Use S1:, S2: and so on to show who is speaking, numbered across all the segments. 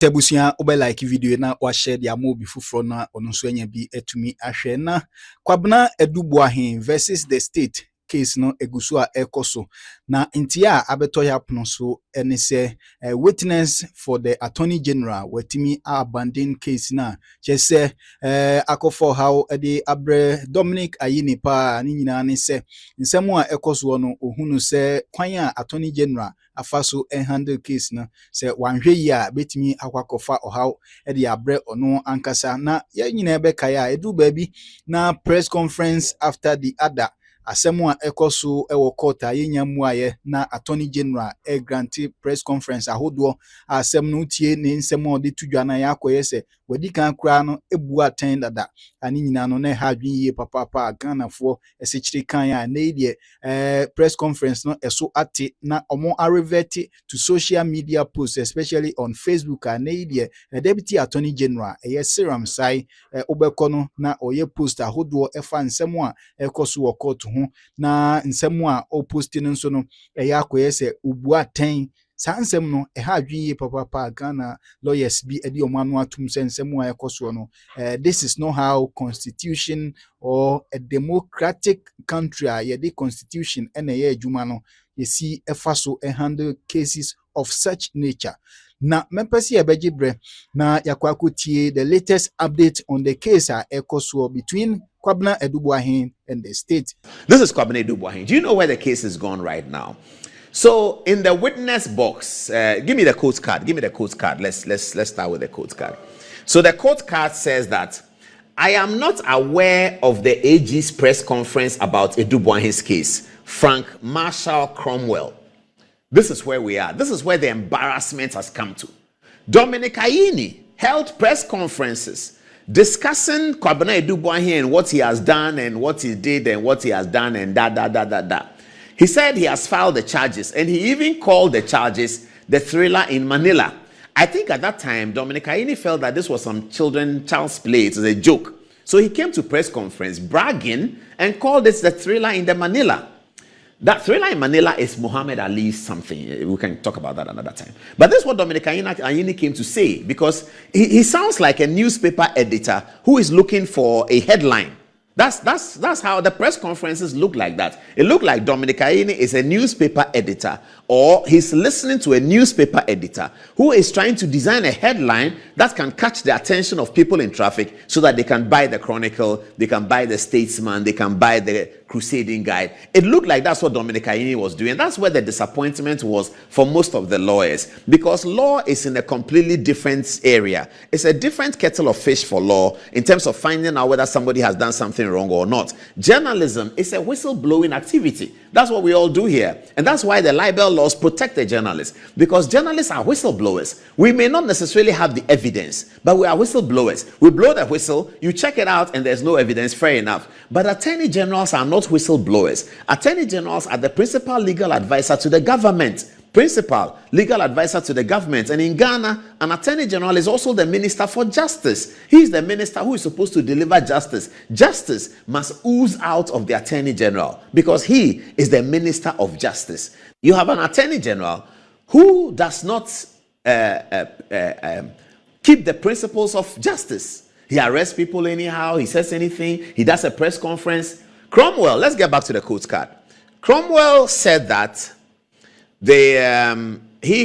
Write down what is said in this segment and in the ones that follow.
S1: Tebusia obe like video na wa share dia mo bi fufuro na ono so anya bi etumi ahwe na Kwabena Boahen versus the state case no egusu a ekoso na ntia abeto ya pono so ene se witness for the attorney general wetimi abandon case na che se akofo how de abre Dominic Ayini pa ni nyina ne se nsemu a ekoso no ohunu se kwan a attorney general afaso handle case na se wanhwe yi a betimi akwakofa ohaw de abre ono ankasa na ya nyina ebeka ya edu baabi na press conference after the other asemu a ekoso ewo court ayenya muaye na attorney general granted press conference ahodo asem no tie ne nsemu de tudwa na yakoye se wadi kan kra no ebu aten dada ani nyina no na ha dwinye papa Ghanafo esechiri kan ya na die press conference no eso ate na omo revert to social media posts especially on Facebook and die deputy attorney general Seram Sai obekono na oye post ahodo efa nsemu a ekoso wo court ho na nsemu a o posting nso no yakoye se ubu aten sansem no ha dwinye papa Ghana lawyers bi edi omanu atum sensemu a ekoso no this is not how constitution or a democratic country the constitution ene ye adwuma no you see efaso handle cases of such nature. Na mempesi ebejibre na yakwakutie the latest update on the case ekoso between Kwabena Boahen and the state.
S2: This is Kwabena Boahen. Do you know where the case is gone right now? So in the witness box, give me the court card. Give me the court card. Let's start with the court card. So the court card says that I am not aware of the AG's press conference about Boahen's case. Frank Marshall Cromwell. This is where we are. This is where the embarrassment has come to. Dominic Ayini held press conferences discussing Kwabena Boahen, what he has done and what he did and what he has done and da. He said he has filed the charges and he even called the charges the thriller in Manila. I think at that time, Dominic Ayini felt that this was some child's play. It was a joke. So he came to press conference bragging and called this the thriller in the Manila. That thriller in Manila is Muhammad Ali's something. We can talk about that another time. But this is what Dominic Ayini came to say, because he sounds like a newspaper editor who is looking for a headline. That's how the press conferences look like that. It looked like Dominic Ayini is a newspaper editor, or he's listening to a newspaper editor who is trying to design a headline that can catch the attention of people in traffic so that they can buy the Chronicle, they can buy the Statesman, they can buy the Crusading Guide. It looked like that's what Dominic Ayini was doing. That's where the disappointment was for most of the lawyers, because law is in a completely different area. It's a different kettle of fish for law in terms of finding out whether somebody has done something wrong or not. Journalism is a whistleblowing activity. That's what we all do here. And that's why the libel laws protect the journalists, because journalists are whistleblowers. We may not necessarily have the evidence, but we are whistleblowers. We blow the whistle, you check it out, and there's no evidence, fair enough. But attorney generals are not whistleblowers. Attorney generals are the principal legal advisor to the government. Principal legal advisor to the government. And in Ghana, an attorney general is also the minister for justice. He is the minister who is supposed to deliver justice. Justice must ooze out of the attorney general, because he is the minister of justice. You have an attorney general who does not keep the principles of justice. He arrests people anyhow, he says anything, he does a press conference. Cromwell, let's get back to the court card. Cromwell said that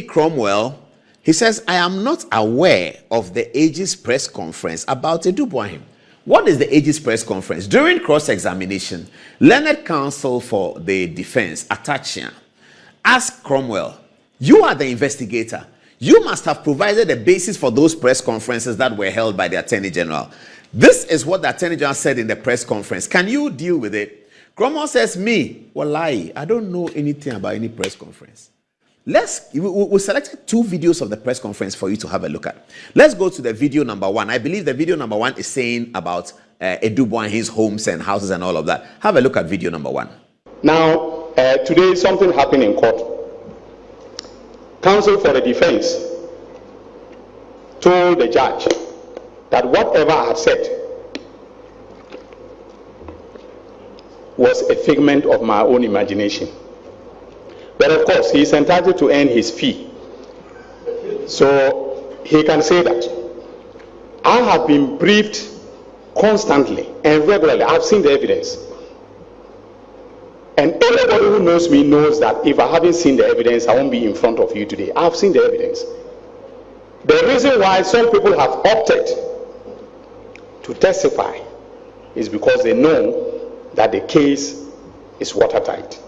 S2: Cromwell says, I am not aware of the AG's press conference about Boahen. What is the AG's press conference? During cross-examination, learned counsel for the defense, Atachia, asked Cromwell, you are the investigator. You must have provided a basis for those press conferences that were held by the Attorney General. This is what the Attorney General said in the press conference. Can you deal with it? Cromwell says, me, wallahi, I don't know anything about any press conference. We selected 2 videos of the press conference for you to have a look at. Let's go to the video number 1. I believe the video number 1 is saying about Boahen's homes and houses and all of that. Have a look at video number 1.
S3: Now, today something happened in court. Counsel for the defense told the judge that whatever I had said was a figment of my own imagination. But of course, he is entitled to earn his fee. So he can say that. I have been briefed constantly and regularly. I've seen the evidence. And anybody who knows me knows that if I haven't seen the evidence, I won't be in front of you today. I've seen the evidence. The reason why some people have opted to testify is because they know that the case is watertight.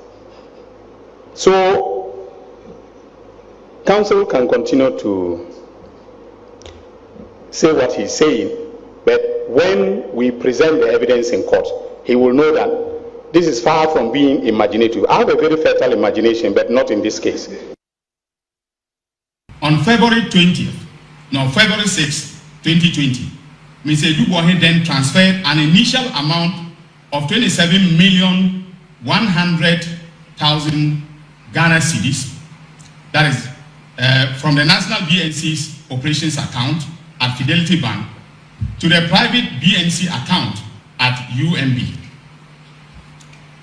S3: So, counsel can continue to say what he's saying, but when we present the evidence in court, he will know that this is far from being imaginative. I have a very fertile imagination, but not in this case.
S4: On February 6, 2020, Mr. Boahen then transferred an initial amount of 27,100,000 Ghana cedis, that is from the National BNC's operations account at Fidelity Bank to the private BNC account at UMB.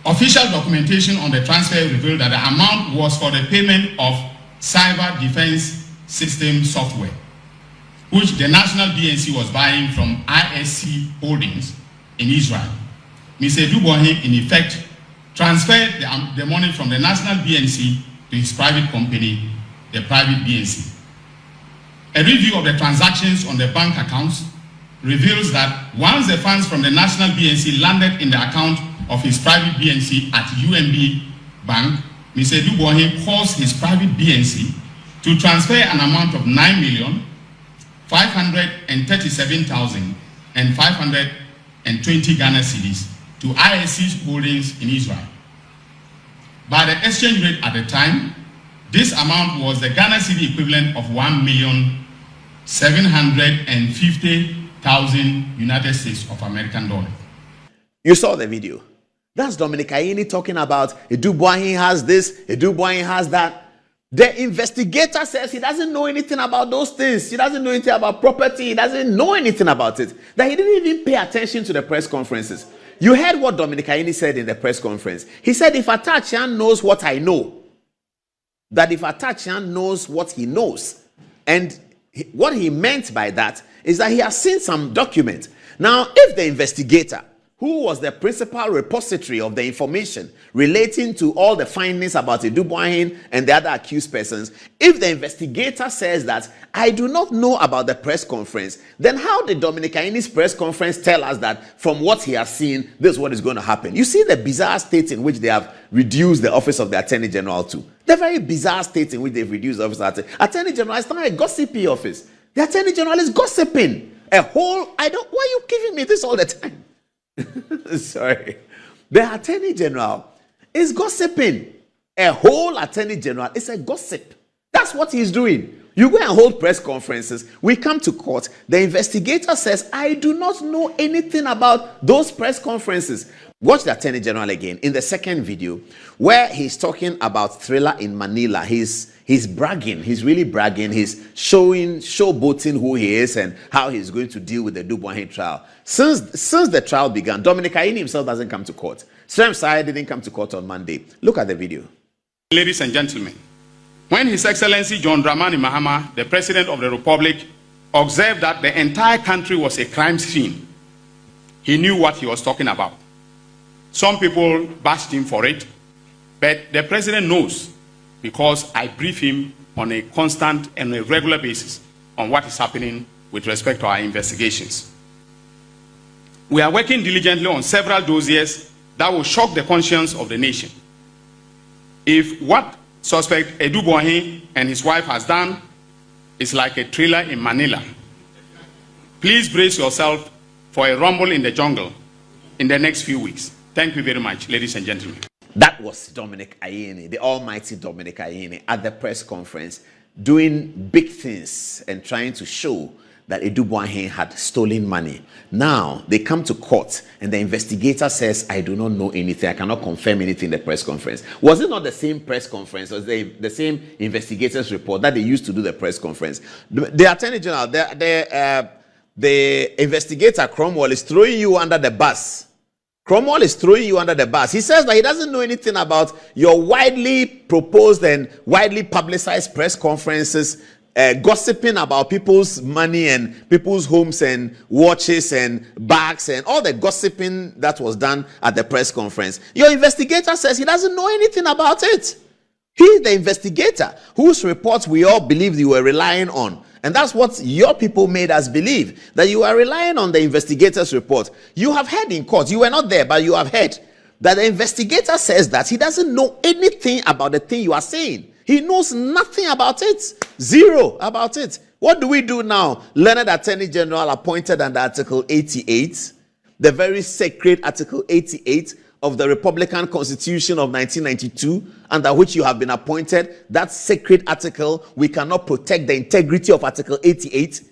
S4: Official documentation on the transfer revealed that the amount was for the payment of cyber defense system software, which the National BNC was buying from ISC Holdings in Israel. Mr. Boahen, in effect, transferred the money from the National BNC to his private company, the private BNC. A review of the transactions on the bank accounts reveals that once the funds from the National BNC landed in the account of his private BNC at UMB Bank, Mr. Boahen caused his private BNC to transfer an amount of 9,537,520 Ghana cedis to ISC Holdings in Israel. By the exchange rate at the time, this amount was the Ghana cedi equivalent of 1,750,000 United States of American dollars.
S2: You saw the video. That's Dominic Ayeni talking about Adub Boahen has this, Adub Boahen has that. The investigator says he doesn't know anything about those things. He doesn't know anything about property. He doesn't know anything about it. That he didn't even pay attention to the press conferences. You heard what Dominic Ayeni said in the press conference. He said, if Atachian knows what I know, that if Atachian knows what he knows, and what he meant by that is that he has seen some document. Now, if the investigator, who was the principal repository of the information relating to all the findings about Adub Boahen and the other accused persons, if the investigator says that I do not know about the press conference, then how did Dominic Ayeni's press conference tell us that from what he has seen, this is what is going to happen? You see the bizarre state in which they have reduced the office of the Attorney General to. The very bizarre state in which they've reduced the office of the Attorney General. Is not a gossipy office. The Attorney General is gossiping. Why are you giving me this all the time? Sorry. The Attorney General is gossiping. A whole Attorney General is a gossip. That's what he's doing. You go and hold press conferences. We come to court. The investigator says, I do not know anything about those press conferences. Watch the Attorney General again in the second video where he's talking about Thriller in Manila. He's bragging. He's really bragging. He's showboating who he is and how he's going to deal with the Adub Boahen trial. Since the trial began, Dominic Ayeni himself doesn't come to court. Srem Sai didn't come to court on Monday. Look at the video.
S4: Ladies and gentlemen, when His Excellency John Dramani Mahama, the President of the Republic, observed that the entire country was a crime scene, he knew what he was talking about. Some people bashed him for it, but the President knows because I brief him on a constant and a regular basis on what is happening with respect to our investigations. We are working diligently on several dossiers that will shock the conscience of the nation. If what suspect Adub Boahen and his wife has done is like a thriller in Manila, please brace yourself for a rumble in the jungle in the next few weeks. Thank you very much, ladies and gentlemen.
S2: That was Dominic Ayeni, the almighty Dominic Ayeni, at the press conference, doing big things and trying to show that Adub Boahen had stolen money. Now, they come to court and the investigator says, I do not know anything. I cannot confirm anything in the press conference. Was it not the same press conference? Was the same investigator's report that they used to do the press conference? The Attorney General, the investigator, Cromwell, is throwing you under the bus. Cromwell is throwing you under the bus. He says that he doesn't know anything about your widely proposed and widely publicized press conferences gossiping about people's money and people's homes and watches and bags and all the gossiping that was done at the press conference. Your investigator says he doesn't know anything about it. He's the investigator whose reports we all believed you were relying on. And that's what your people made us believe, that you are relying on the investigator's report. You have heard in court, you were not there, but you have heard that the investigator says that he doesn't know anything about the thing you are saying. He knows nothing about it. Zero about it. What do we do now? Learned Attorney General appointed under Article 88, the very sacred Article 88 of the Republican Constitution of 1992, under which you have been appointed. That sacred article, we cannot protect the integrity of Article 88.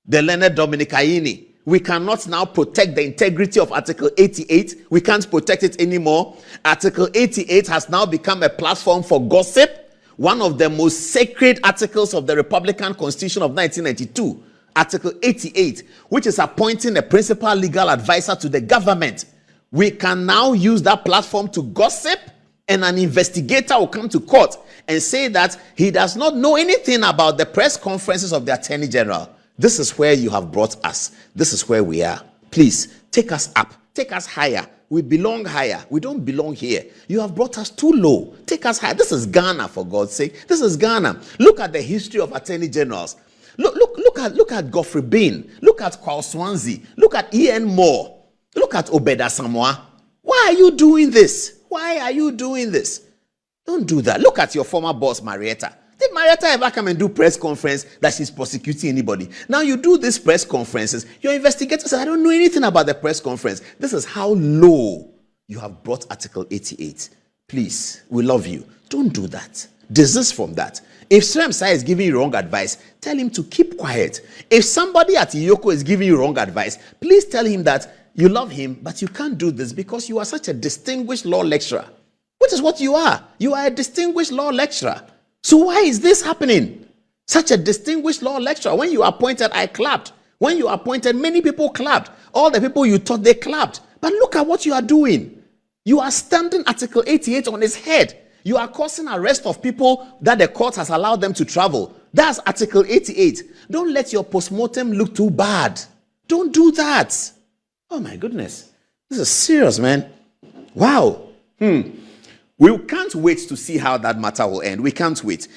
S2: The learned Dominic Ayini, we cannot now protect the integrity of Article 88. We can't protect it anymore. Article 88 has now become a platform for gossip. One of the most sacred articles of the Republican Constitution of 1992, Article 88, which is appointing a principal legal advisor to the government. We can now use that platform to gossip, and an investigator will come to court and say that he does not know anything about the press conferences of the Attorney General. This is where you have brought us. This is where we are. Please, take us up. Take us higher. We belong higher. We don't belong here. You have brought us too low. Take us higher. This is Ghana, for God's sake. This is Ghana. Look at the history of attorney generals. Look at Godfrey Bain. Look at Kwao Swansea. Look at Ian Moore. Look at Obeda Samoa. Why are you doing this? Why are you doing this? Don't do that. Look at your former boss, Marietta. Did Marietta ever come and do press conference that she's prosecuting anybody? Now you do these press conferences. Your investigator says, I don't know anything about the press conference. This is how low you have brought Article 88. Please, we love you. Don't do that. Desist from that. If Sremsa is giving you wrong advice, tell him to keep quiet. If somebody at Iyoko is giving you wrong advice, please tell him that you love him, but you can't do this because you are such a distinguished law lecturer. Which is what you are. You are a distinguished law lecturer. So why is this happening? Such a distinguished law lecturer. When you were appointed, I clapped. When you were appointed, many people clapped. All the people you taught, they clapped. But look at what you are doing. You are standing Article 88 on its head. You are causing arrest of people that the court has allowed them to travel. That's Article 88. Don't let your postmortem look too bad. Don't do that. Oh my goodness. This is serious, man. Wow. We can't wait to see how that matter will end. We can't wait.